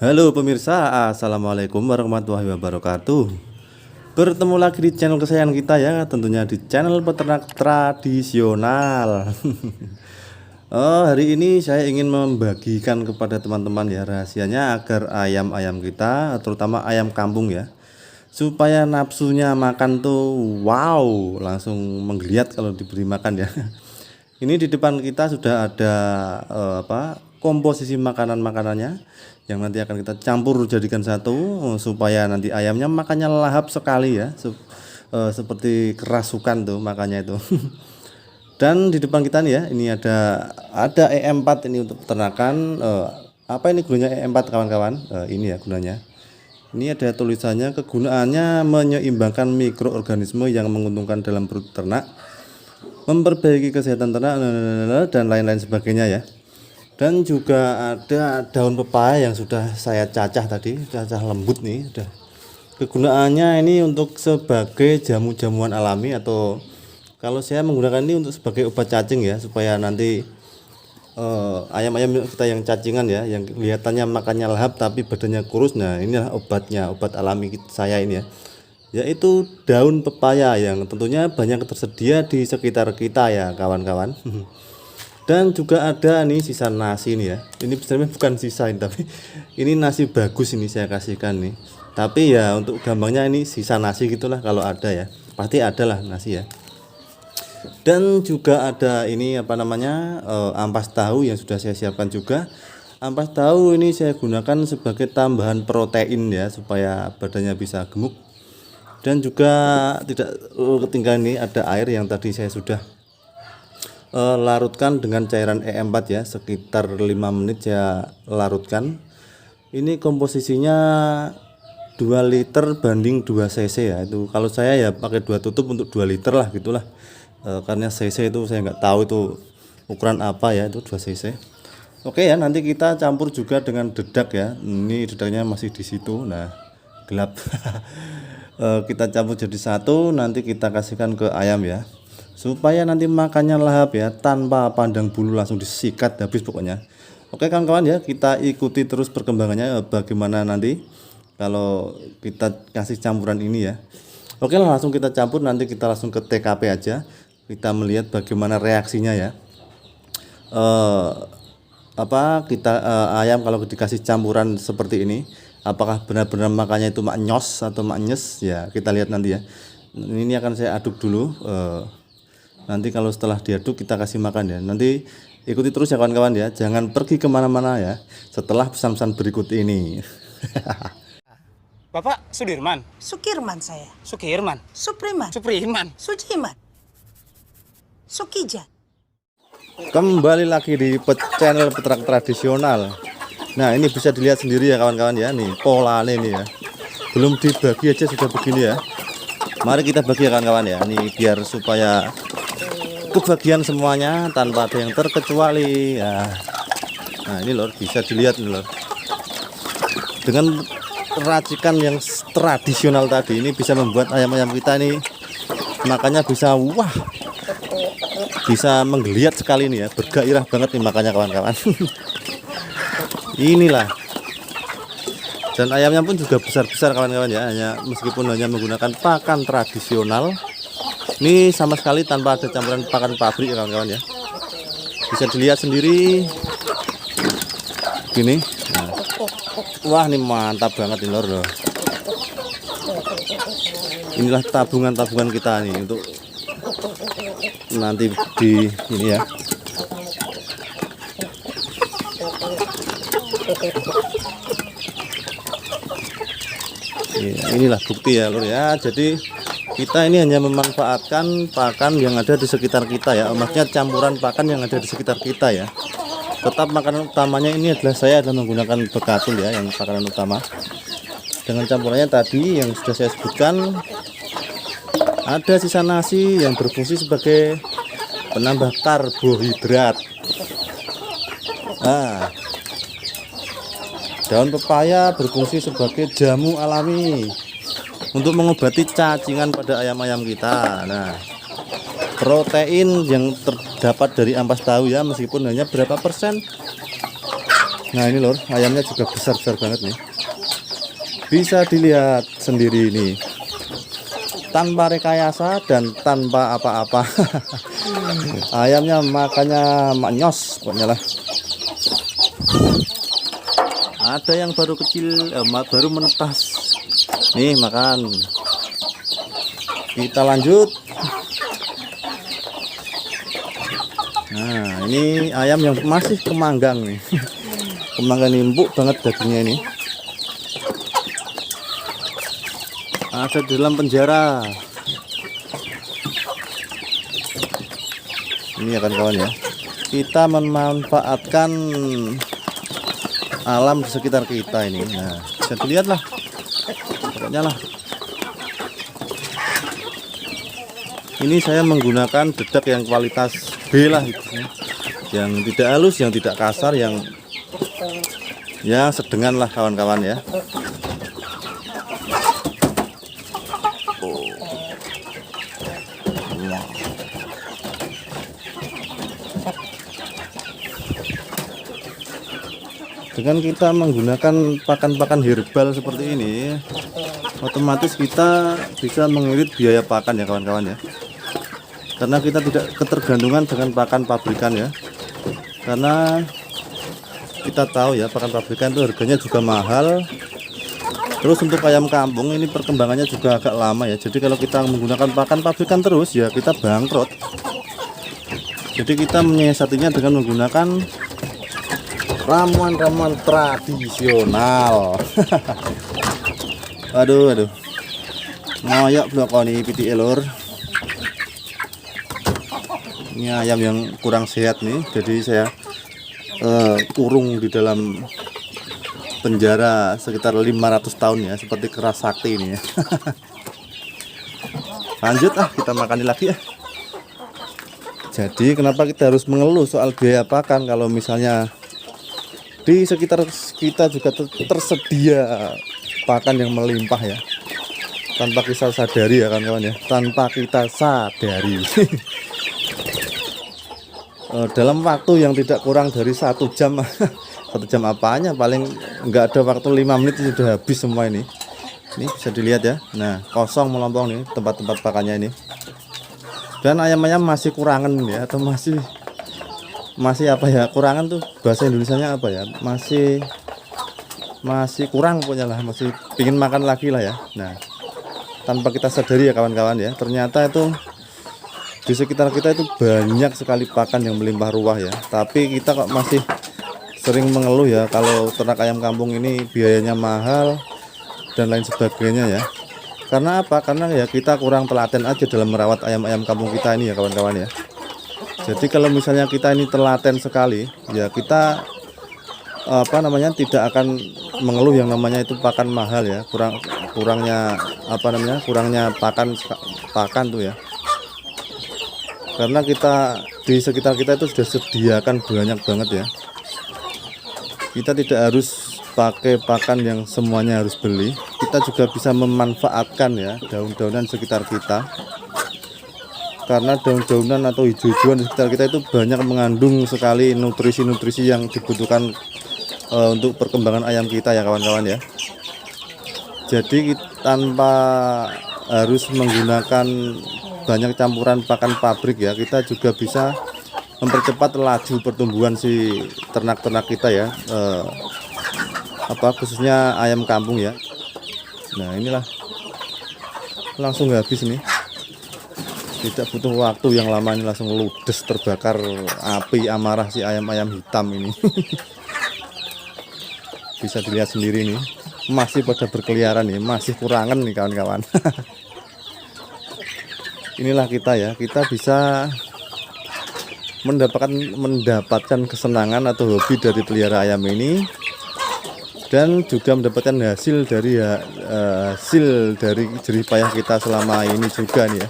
Halo pemirsa, assalamualaikum warahmatullahi wabarakatuh. Bertemu lagi di channel kesayangan kita ya, tentunya di channel peternak tradisional. Hari ini saya ingin membagikan kepada teman-teman ya rahasianya agar ayam-ayam kita, terutama ayam kampung ya, supaya nafsunya makan tuh wow, langsung menggeliat kalau diberi makan ya. Ini di depan kita sudah ada komposisi makanan-makanannya yang nanti akan kita campur jadikan satu supaya nanti ayamnya makannya lahap sekali ya, seperti kerasukan tuh makannya itu. Dan di depan kita nih ya, ini ada E4 ini untuk peternakan. Apa ini gunanya E4 kawan-kawan? Ini ya gunanya. Ini ada tulisannya, kegunaannya menyeimbangkan mikroorganisme yang menguntungkan dalam perut ternak, memperbaiki kesehatan ternak dan lain-lain sebagainya ya. Dan juga ada daun pepaya yang sudah saya cacah tadi, cacah lembut nih. Kegunaannya ini untuk sebagai jamu-jamuan alami, atau kalau saya menggunakan ini untuk sebagai obat cacing ya, supaya nanti ayam-ayam kita yang cacingan ya, yang kelihatannya makannya lahap tapi badannya kurus. Nah inilah obatnya, obat alami saya ini ya, yaitu daun pepaya yang tentunya banyak tersedia di sekitar kita ya kawan-kawan. Dan juga ada nih sisa nasi nih ya, ini sebenarnya bukan sisa ini, tapi ini nasi bagus ini saya kasihkan nih, tapi ya untuk gampangnya ini sisa nasi gitulah, kalau ada ya pasti ada lah nasi ya. Dan juga ada ini ampas tahu yang sudah saya siapkan juga. Ampas tahu ini saya gunakan sebagai tambahan protein ya, supaya badannya bisa gemuk. Dan juga tidak ketinggalan ini ada air yang tadi saya sudah larutkan dengan cairan E4 ya, sekitar 5 menit saya larutkan. Ini komposisinya 2 liter banding 2 cc ya. Itu kalau saya ya pakai 2 tutup untuk 2 liter lah gitulah. Karena cc itu saya nggak tahu itu ukuran apa ya, itu 2 cc. Oke ya, nanti kita campur juga dengan dedak ya. Ini dedaknya masih di situ. Nah, gelap. Kita campur jadi satu, nanti kita kasihkan ke ayam ya, supaya nanti makannya lahap ya, tanpa pandang bulu, langsung disikat habis pokoknya. Oke kawan-kawan ya, kita ikuti terus perkembangannya bagaimana nanti kalau kita kasih campuran ini ya. Oke lah, langsung kita campur, nanti kita langsung ke TKP aja, kita melihat bagaimana reaksinya ya. Ayam kalau dikasih campuran seperti ini, apakah benar-benar makannya itu maknyos atau maknyes ya, kita lihat nanti ya. Ini akan saya aduk dulu. Nanti kalau setelah diaduk kita kasih makan ya. Nanti ikuti terus ya kawan-kawan ya, jangan pergi kemana-mana ya setelah pesan-pesan berikut ini. Bapak Sudirman? Sukirman saya. Sukirman? Supriman. Supriman? Sujiman. Sukijan. Kembali lagi di channel peternak tradisional. Nah ini bisa dilihat sendiri ya kawan-kawan ya, nih polanya ini ya, belum dibagi aja sudah begini ya. Mari kita bagi ya kawan-kawan ya, ini biar supaya kebagian semuanya tanpa ada yang terkecuali ya. Nah ini lor, bisa dilihat nih lor, dengan racikan yang tradisional tadi ini bisa membuat ayam-ayam kita ini makannya bisa wah, bisa menggeliat sekali nih ya, bergairah banget nih makannya kawan-kawan. Inilah, dan ayamnya pun juga besar-besar kawan-kawan ya, meskipun hanya menggunakan pakan tradisional. Ini sama sekali tanpa ada campuran pakan pabrik ya kawan-kawan ya, bisa dilihat sendiri gini. Nah, wah ini mantap banget ini lor loh. Inilah tabungan-tabungan kita nih untuk nanti di ini ya. Inilah bukti ya lur ya, jadi kita ini hanya memanfaatkan pakan yang ada di sekitar kita ya, maksudnya campuran pakan yang ada di sekitar kita ya. Tetap makanan utamanya ini saya adalah menggunakan bekatul ya, yang makanan utama, dengan campurannya tadi yang sudah saya sebutkan. Ada sisa nasi yang berfungsi sebagai penambah karbohidrat. Nah, daun pepaya berfungsi sebagai jamu alami untuk mengobati cacingan pada ayam-ayam kita. Nah, protein yang terdapat dari ampas tahu ya, meskipun hanya berapa persen Nah ini lor, ayamnya juga besar-besar banget nih. Bisa dilihat sendiri ini, tanpa rekayasa dan tanpa apa-apa. Ayamnya makannya maknyos pokoknya lah. Ada yang baru kecil, baru menetas. Nih makan. Kita lanjut. Nah ini ayam yang masih kemanggang nih. Kemanggang empuk banget dagingnya ini. Ada di dalam penjara. Ini ya kawan-kawan ya. Kita memanfaatkan alam di sekitar kita ini. Nah bisa dilihat lah. Pokoknya lah. Ini saya menggunakan dedak yang kualitas B lah gitu, yang tidak halus, yang tidak kasar, yang sedengan lah kawan-kawan ya. Dengan kita menggunakan pakan-pakan herbal seperti ini, otomatis kita bisa mengirit biaya pakan ya kawan-kawan ya. Karena kita tidak ketergantungan dengan pakan pabrikan ya. Karena kita tahu ya pakan pabrikan itu harganya juga mahal. Terus untuk ayam kampung ini perkembangannya juga agak lama ya. Jadi kalau kita menggunakan pakan pabrikan terus ya kita bangkrut. Jadi kita menyiasatinya dengan menggunakan ramuan-ramuan tradisional. Aduh ngoyok blok ini piti elor. Ini ayam yang kurang sehat nih, jadi saya kurung di dalam penjara sekitar 500 tahun ya, seperti keras sakti ini ya. Lanjut kita makani lagi ya. Jadi kenapa kita harus mengeluh soal biaya pakan kalau misalnya di sekitar kita juga tersedia pakan yang melimpah ya, tanpa kita sadari ya kawan-kawan ya, tanpa kita sadari. Dalam waktu yang tidak kurang dari 1 jam. 1 jam apanya, paling nggak ada waktu 5 menit sudah habis semua ini. Ini bisa dilihat ya. Nah kosong melompong nih tempat-tempat pakannya ini. Dan ayam-ayam masih kurangan ya, atau masih apa ya, kurangan tuh bahasa Indonesianya apa ya, masih kurang pokoknya lah, masih pingin makan lagi lah ya. Nah tanpa kita sadari ya kawan-kawan ya, ternyata itu di sekitar kita itu banyak sekali pakan yang melimpah ruah ya, tapi kita kok masih sering mengeluh ya kalau ternak ayam kampung ini biayanya mahal dan lain sebagainya ya. Karena apa? Karena ya kita kurang telaten aja dalam merawat ayam-ayam kampung kita ini ya kawan-kawan ya. Jadi kalau misalnya kita ini telaten sekali ya, kita tidak akan mengeluh yang namanya itu pakan mahal ya, kurangnya pakan tuh ya. Karena kita di sekitar kita itu sudah sediakan banyak banget ya. Kita tidak harus pakai pakan yang semuanya harus beli. Kita juga bisa memanfaatkan ya daun-daunan sekitar kita. Karena daun-daunan atau hijau-hijauan di sekitar kita itu banyak mengandung sekali nutrisi-nutrisi yang dibutuhkan untuk perkembangan ayam kita ya kawan-kawan ya. Jadi tanpa harus menggunakan banyak campuran pakan pabrik ya, kita juga bisa mempercepat laju pertumbuhan si ternak-ternak kita ya, khususnya ayam kampung ya. Nah inilah langsung habis nih, tidak butuh waktu yang lama, ini langsung ludes terbakar api amarah si ayam-ayam hitam ini. Bisa dilihat sendiri nih, masih pada berkeliaran nih, masih kurangan nih kawan-kawan. Inilah kita ya, kita bisa mendapatkan kesenangan atau hobi dari pelihara ayam ini, dan juga mendapatkan hasil dari jerih payah kita selama ini juga nih ya.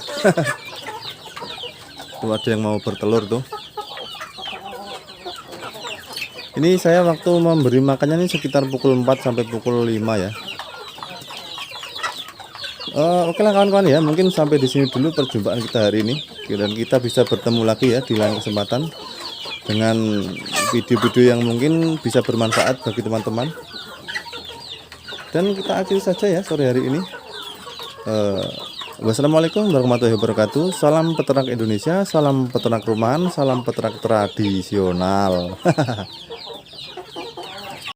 Tuh ada yang mau bertelur tuh. Ini saya waktu memberi makannya ini sekitar pukul 4 sampai pukul 5 ya. Oke lah kawan-kawan ya, mungkin sampai di sini dulu perjumpaan kita hari ini, dan kita bisa bertemu lagi ya di lain kesempatan. dengan video-video yang mungkin bisa bermanfaat bagi teman-teman. Dan kita akhiri saja ya sore hari ini. Wassalamualaikum warahmatullahi wabarakatuh. Salam peternak Indonesia, salam peternak rumahan, salam peternak tradisional.